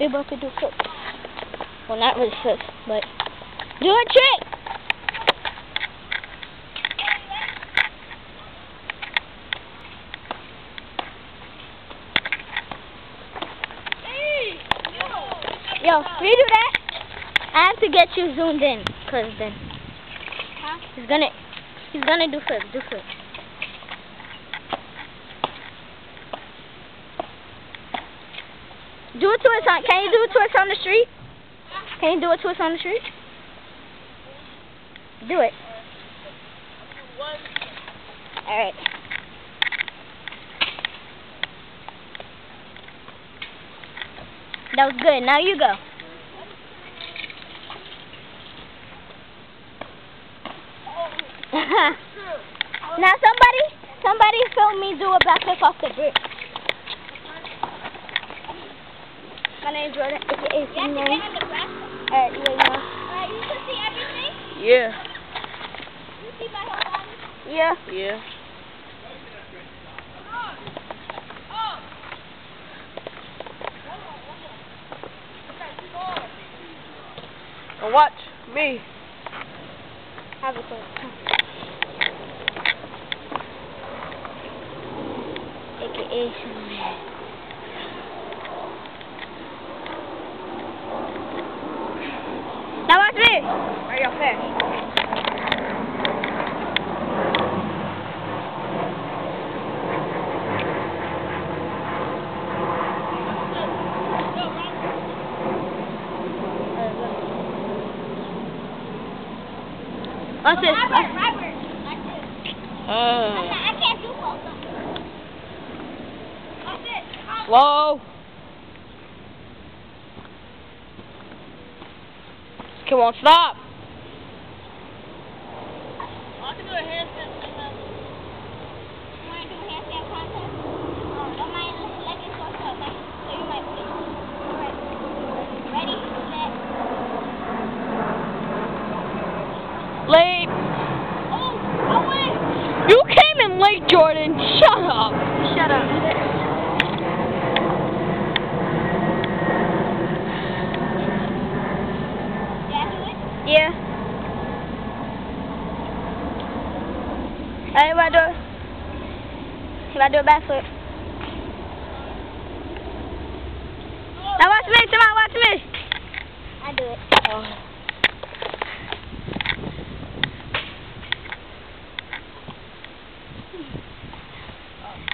We both could do flips. Well, not really flips, but do a trick! Yo, redo that. I have to get you zoomed in, cause then he's gonna do flips. Do flips. Do a twist on. Can you do a twist on the street? Can you do a twist on the street? Do it. All right. That was good. Now you go. Now somebody film me do a backflip off the brick. My name's Jordan. It's your name. Alright, you can see everything? Yeah. You see my whole body? Yeah. Yeah. Now watch me. Have a quick. AKA Superman. Now watch me. Are y'all fast? Watch this. I can't do both of them. Watch it. Slow. Come on, stop. I can do a handstand contest. You want to do a handstand contest? Don't mind leggings or something. So you might win. Alright. Ready, set. Late. Oh, I win. You came in late, Jordan. Shut up. Shut up. Yeah. Hey, what do a backflip? Now watch me, come on, watch me. I do it. Oh.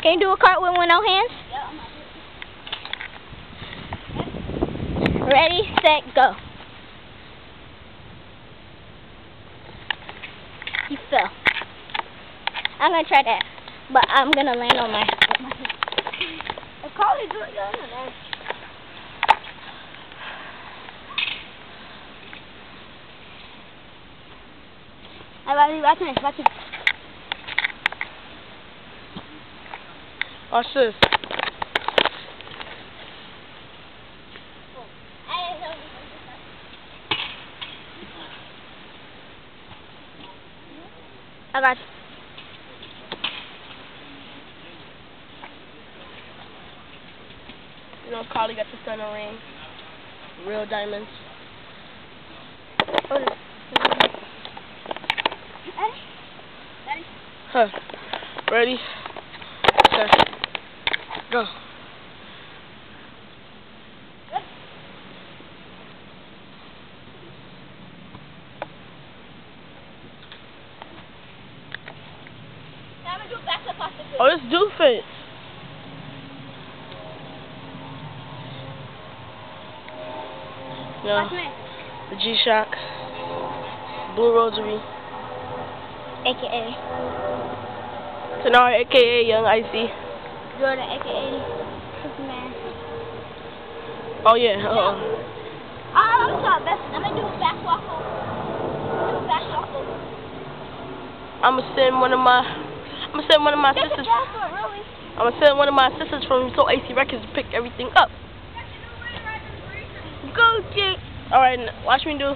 Can you do a cartwheel with no hands? Ready, set, go. You fell. I'm gonna try that, but I'm gonna land on my head. I'll probably do it the other way. Watch me, watch me. Watch this. I got you. You know, Carly got the stunner ring. Real diamonds. Huh. Ready? Set. Go. Oh, this do fit. No. The G-Shock. Blue Rosary. AKA. Tenari, AKA Young Icy. Jordan, AKA Superman. Oh, yeah. I'm sorry, I'm gonna do a back waffle. I'm gonna send one of my sisters. I'm gonna send one of my sisters from So AC Records to pick everything up. Go, Jake. All right, watch me do.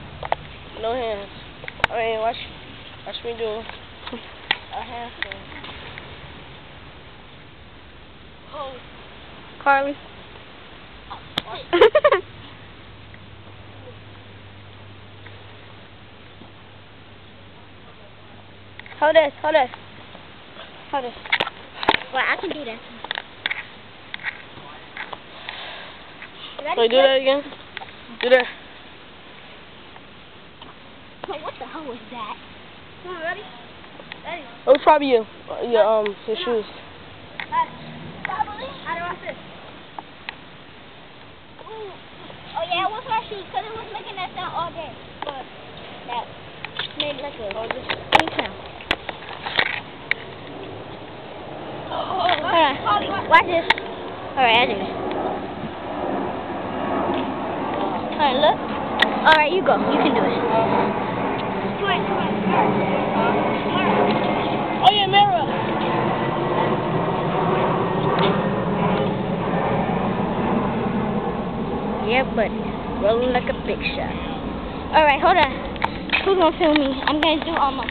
No hands. All right, watch me do a handstand. Carly. hold this. Well, I can do that. Wait, do that again. Do that. What the hell was that? Come on, ready? Ready. It was probably your shoes. Probably. How do I sit? Ooh. Oh yeah, it was my shoes because it was making that sound all day. But that made like a big sound. Alright, watch this. Alright, I do this. Alright, look. Alright, you go. You can do it. Oh yeah, mirror. Yeah, but rolling like a big shot. Alright, hold on. Who's gonna film me? I'm gonna do all my.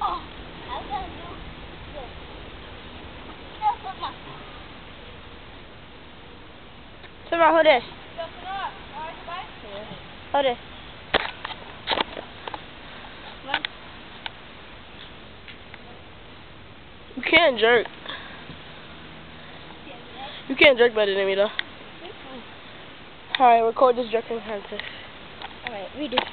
Oh, I'm gonna do this. Samara, hold this. Hold this. You can't jerk. You can't jerk better than me though. Alright, record this jerking contest. Alright, read it.